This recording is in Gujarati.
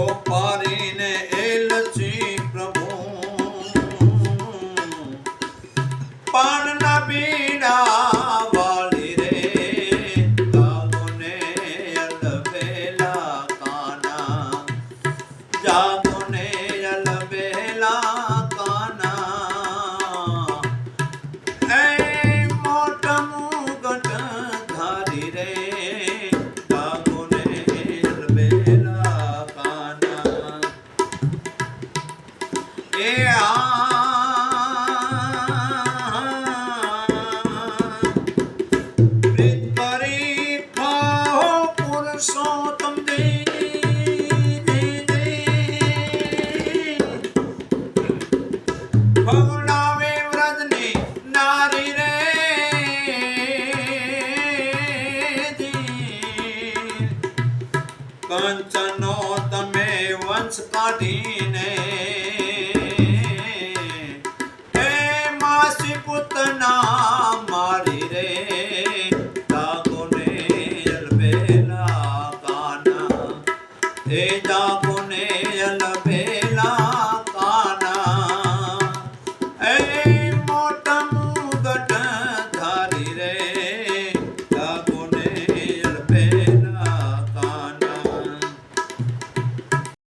ચોપારીને એલચી પ્રભુ પાનના બીડા વાળી રે જાગોને અલબેલા કાના જાગોને અલબેલા કાના એ મોટા મુગટ ધારી રે જાગોને અલબેલા કાના એ પુરુષોત્તમ ભગણાવે વ્રજની નારી રે કંચનો તમે વંશ કાઢીને હે માસી પુતના મારી રે જાગોને અલબેલા કાના હે જાગોને અલબેલા